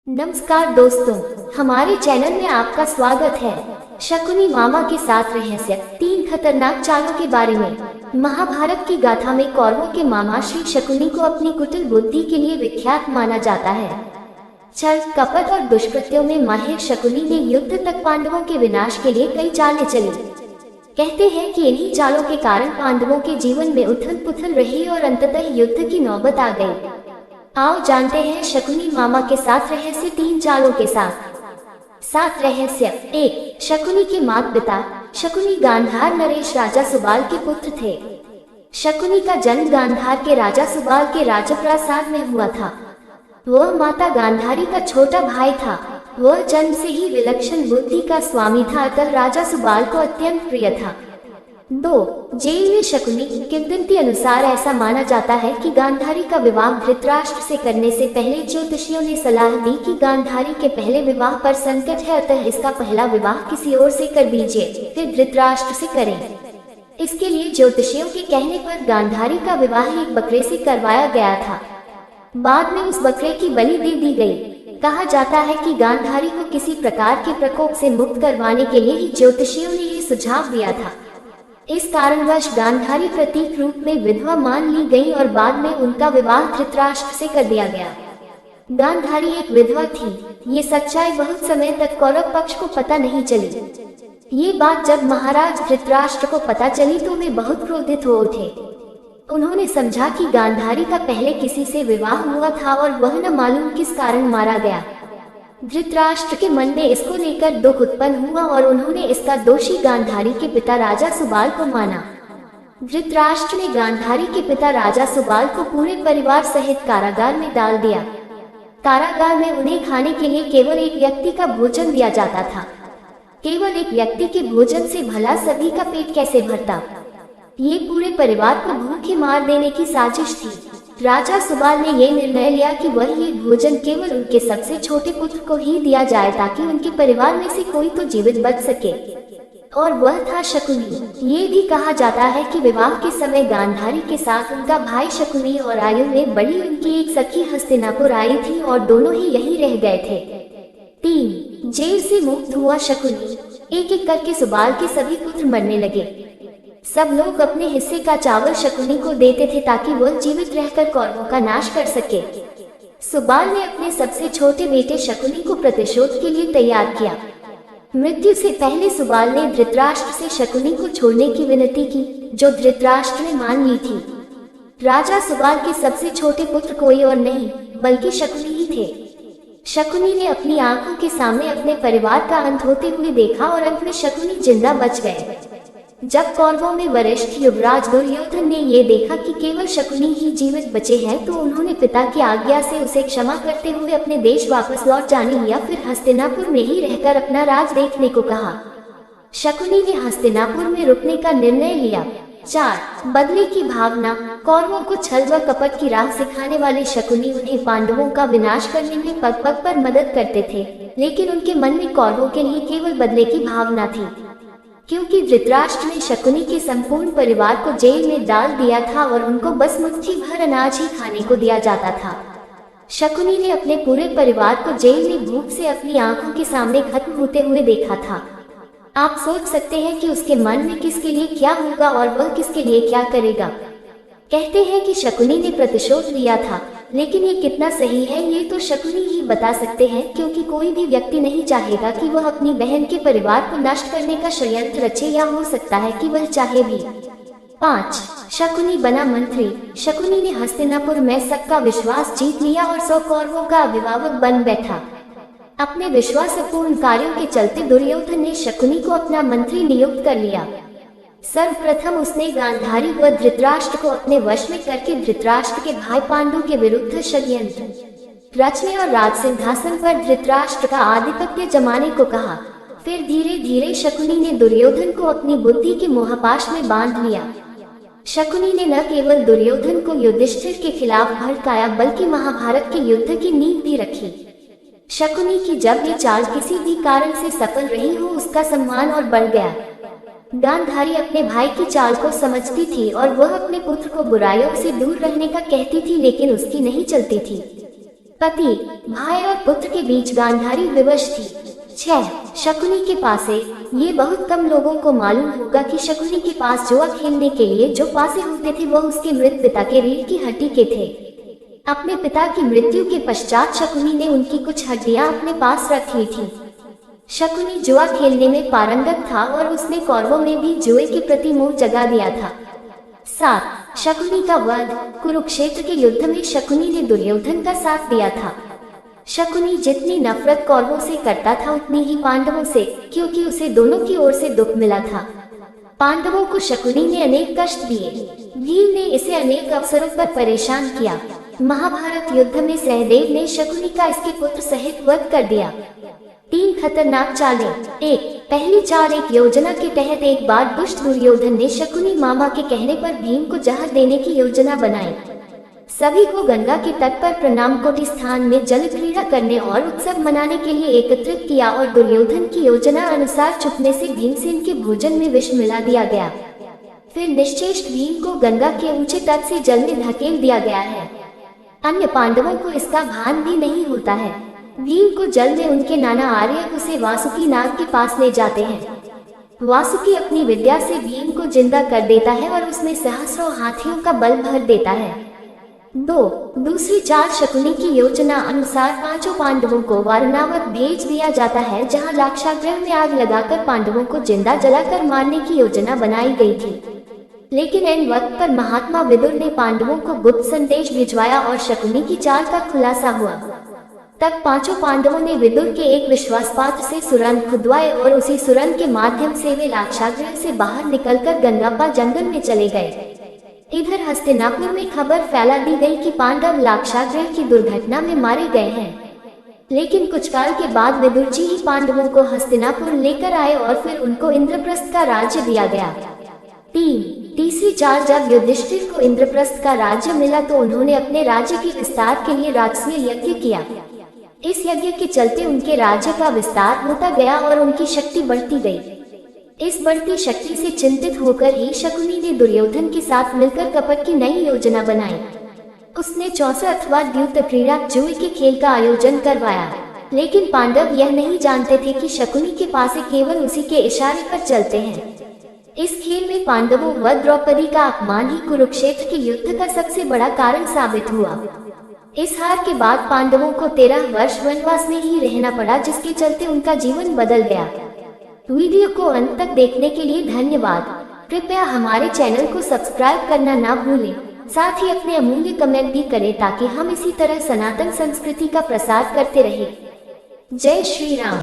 नमस्कार दोस्तों, हमारे चैनल में आपका स्वागत है। शकुनी मामा के साथ रहस्य, 3 खतरनाक चालों के बारे में। महाभारत की गाथा में कौरवों के मामा श्री शकुनी को अपनी कुटिल बुद्धि के लिए विख्यात माना जाता है। छल, कपट और दुष्कृत्यों में माहिर शकुनी ने युद्ध तक पांडवों के विनाश के लिए कई चालें चली। कहते हैं कि इन्हीं चालों के कारण पांडवों के जीवन में उथल पुथल रही और अंततः युद्ध की नौबत आ गई। आओ जानते हैं शकुनी मामा के साथ रहस्य 3 चालों के साथ रहस्य। 1. शकुनी के माता पिता। शकुनी गांधार नरेश राजा सुबाल के पुत्र थे। शकुनी का जन्म गांधार के राजा सुबाल के राजप्रासाद में हुआ था। वह माता गांधारी का छोटा भाई था। वह जन्म से ही विलक्षण बुद्धि का स्वामी था, अतः राजा सुबाल को अत्यंत प्रिय था। 2. जेल में शकुनी। किंवदंती अनुसार ऐसा माना जाता है कि गांधारी का विवाह धृतराष्ट्र से करने से पहले ज्योतिषियों ने सलाह दी कि गांधारी के पहले विवाह पर संकट है, अतः इसका पहला विवाह किसी और से कर दीजिए, फिर धृतराष्ट्र से करें। इसके लिए ज्योतिषियों के कहने पर गांधारी का विवाह एक बकरे से करवाया गया था। बाद में उस बकरे की बलि दे दी गई। कहा जाता है कि गांधारी को किसी प्रकार के प्रकोप से मुक्त करवाने के लिए ही ज्योतिषियों ने ये सुझाव दिया था। इस कारणवश गांधारी प्रतीक रूप में विधवा मान ली गई और बाद में उनका विवाह धृतराष्ट्र से कर दिया गया। गांधारी एक विधवा थी। ये सच्चाई बहुत समय तक कौरव पक्ष को पता नहीं चली। ये बात जब महाराज धृतराष्ट्र को पता चली तो वे बहुत क्रोधित हो उठे। उन्होंने समझा कि गांधारी का पहले किसी से विवाह हुआ था और वह न मालूम किस कारण मारा गया। धृतराष्ट्र के मन में इसको लेकर दुख उत्पन्न हुआ और उन्होंने इसका दोषी गांधारी के पिता राजा सुबाल को माना। धृतराष्ट्र ने गांधारी के पिता राजा सुबाल को पूरे परिवार सहित कारागार में डाल दिया। कारागार में उन्हें खाने के लिए केवल एक व्यक्ति का भोजन दिया जाता था। केवल एक व्यक्ति के भोजन से भला सभी का पेट कैसे भरता? ये पूरे परिवार को भूखे मार देने की साजिश थी। राजा सुबाल ने यह निर्णय लिया कि वह ये भोजन केवल उनके सबसे छोटे पुत्र को ही दिया जाए ताकि उनके परिवार में से कोई तो जीवित बच सके, और वह था शकुनी। ये भी कहा जाता है कि विवाह के समय गांधारी के साथ उनका भाई शकुनी और आयु में बड़ी उनकी एक सखी हस्तिनापुर आई थी और दोनों ही यहीं रह गए थे। 3. जेल से मुक्त हुआ शकुनी। एक एक करके सुबाल के सभी पुत्र मरने लगे। सब लोग अपने हिस्से का चावल शकुनी को देते थे ताकि वह जीवित रहकर कौरवों का नाश कर सके। सुबाल ने अपने सबसे छोटे बेटे शकुनी को प्रतिशोध के लिए तैयार किया। मृत्यु से पहले सुबाल ने धृतराष्ट्र से शकुनी को छोड़ने की विनती की, जो धृतराष्ट्र ने मान ली थी। राजा सुबाल के सबसे छोटे पुत्र कोई और नहीं बल्कि शकुनी ही थे। शकुनी ने अपनी आंखों के सामने अपने परिवार का अंत होते हुए देखा और अंत में शकुनी जिंदा बच गए। जब कौरवों में वरिष्ठ युवराज दुर्योधन ने ये देखा कि केवल शकुनी ही जीवित बचे हैं तो उन्होंने पिता की आज्ञा से उसे क्षमा करते हुए अपने देश वापस लौट जाने या फिर हस्तिनापुर में ही रहकर अपना राज देखने को कहा। शकुनी ने हस्तिनापुर में रुकने का निर्णय लिया। 4. बदले की भावना। कौरवों को छल व कपट की राह सिखाने वाले शकुनी उन्हें पांडवों का विनाश करने में पग पग पर मदद करते थे, लेकिन उनके मन में कौरवों के लिए केवल बदले की भावना थी। क्योंकि धृतराष्ट्र ने शकुनी के संपूर्ण परिवार को जेल में डाल दिया था और उनको बस मुट्ठी भर अनाज ही खाने को दिया जाता था। शकुनी ने अपने पूरे परिवार को जेल में भूख से अपनी आंखों के सामने खत्म होते हुए देखा था। आप सोच सकते हैं कि उसके मन में किसके लिए क्या होगा और वह किसके लिए क्या करेगा। कहते हैं कि शकुनी ने प्रतिशोध लिया था, लेकिन ये कितना सही है ये तो शकुनी ही बता सकते हैं, क्योंकि कोई भी व्यक्ति नहीं चाहेगा कि वह अपनी बहन के परिवार को नष्ट करने का षड्यंत्र रचे, या हो सकता है कि वह चाहे भी। 5. शकुनी बना मंत्री। शकुनी ने हस्तिनापुर में सबका विश्वास जीत लिया और 100 कौरवों का अभिभावक बन बैठा। अपने विश्वासपूर्ण कार्यों के चलते दुर्योधन ने शकुनी को अपना मंत्री नियुक्त कर लिया। सर्वप्रथम उसने गांधारी व धृतराष्ट्र को अपने वश में करके धृतराष्ट्र के भाई पांडु के विरुद्ध षड्यंत्र रचने और राज सिंहासन पर धृतराष्ट्र का आधिपत्य जमाने को कहा। फिर धीरे धीरे शकुनी ने दुर्योधन को अपनी बुद्धि के मोहपाश में बांध लिया। शकुनी ने न केवल दुर्योधन को युधिष्ठिर के खिलाफ भड़काया बल्कि महाभारत के युद्ध की नींव भी रखी। शकुनी की जब ये चाल किसी भी कारण से सफल रही हो उसका सम्मान और बढ़ गया। गांधारी अपने भाई की चाल को समझती थी और वह अपने पुत्र को बुराइयों से दूर रहने का कहती थी, लेकिन उसकी नहीं चलती थी। पति, भाई और पुत्र के बीच गांधारी विवश थी। 6. शकुनी के पासे। ये बहुत कम लोगों को मालूम होगा कि शकुनी के पास जुआ खेलने के लिए जो पासे होते थे वह उसके मृत पिता के रीढ़ की हड्डी के थे। अपने पिता की मृत्यु के पश्चात शकुनी ने उनकी कुछ हड्डियां अपने पास रख ली थी। शकुनी जुआ खेलने में पारंगत था और उसने कौरवों में भी जुए के प्रति मोह जगा दिया था। 7. शकुनी का वध। कुरुक्षेत्र के युद्ध में शकुनी ने दुर्योधन का साथ दिया था। शकुनी जितनी नफरत कौरवों से करता था उतनी ही पांडवों से, क्योंकि उसे दोनों की ओर से दुख मिला था। पांडवों को शकुनी ने अनेक कष्ट दिए। भीम ने इसे अनेक अवसरों पर परेशान किया। महाभारत युद्ध में सहदेव ने शकुनी का इसके पुत्र सहित वध कर दिया। 3 खतरनाक चालें। 1. पहली चाल। एक योजना के तहत एक बार दुष्ट दुर्योधन ने शकुनी मामा के कहने पर भीम को जहर देने की योजना बनाई। सभी को गंगा के तट पर प्रणामकोटि स्थान में जल क्रीड़ा करने और उत्सव मनाने के लिए एकत्रित किया और दुर्योधन की योजना अनुसार छुपने से भीमसेन के भोजन में विष मिला दिया गया। फिर निश्चेष्ट भीम को गंगा के ऊंचे तट से जल में धकेल दिया गया है। अन्य पांडवों को इसका भान भी नहीं होता है। भीम को जल में उनके नाना आर्य उसे वासुकी नाग के पास ले जाते हैं। वासुकी अपनी विद्या से भीम को जिंदा कर देता है और उसमें सहस्रों हाथियों का बल भर देता है। 2. दूसरी चाल। शकुनी की योजना अनुसार 5 पांडवों को वारणावत भेज दिया जाता है, जहां लाक्षागृह में आग लगाकर पांडवों को जिंदा जलाकर मारने की योजना बनाई गई थी। लेकिन इन वक्त पर महात्मा विदुर ने पांडवों को गुप्त संदेश भिजवाया और शकुनी की चाल का खुलासा हुआ। तब 5 पांडवों ने विदुर के एक विश्वास पात्र से सुरंग खुदवाए और उसी सुरंग के माध्यम से वे लाक्षागृह से बाहर निकलकर गंगापा जंगल में चले गए। इधर हस्तिनापुर में खबर फैला दी गई कि पांडव लाक्षागृह की दुर्घटना में मारे गए हैं। लेकिन कुछ काल के बाद विदुर जी ही पांडवों को हस्तिनापुर लेकर आए और फिर उनको इंद्रप्रस्थ का राज्य दिया गया। 3. तीसरी चाल। जब युधिष्ठिर को इंद्रप्रस्थ का राज्य मिला तो उन्होंने अपने राज्य के विस्तार के लिए राजसूय यज्ञ किया। इस यज्ञ के चलते उनके राज्य का विस्तार होता गया और उनकी शक्ति बढ़ती गई। इस बढ़ती शक्ति से चिंतित होकर ही शकुनी ने दुर्योधन के साथ मिलकर कपट की नई योजना बनाई। उसने 64 अथवा द्यूत क्रीड़ा जुए के खेल का आयोजन करवाया। लेकिन पांडव यह नहीं जानते थे कि शकुनी के पास केवल उसी के इशारे पर चलते हैं। इस खेल में पांडवों व द्रौपदी का अपमान ही कुरुक्षेत्र के युद्ध का सबसे बड़ा कारण साबित हुआ। इस हार के बाद पांडवों को 13 वर्ष वनवास में ही रहना पड़ा, जिसके चलते उनका जीवन बदल गया। वीडियो को अंत तक देखने के लिए धन्यवाद। कृपया हमारे चैनल को सब्सक्राइब करना ना भूलें। साथ ही अपने अमूल्य कमेंट भी करें ताकि हम इसी तरह सनातन संस्कृति का प्रसार करते रहें। जय श्री राम।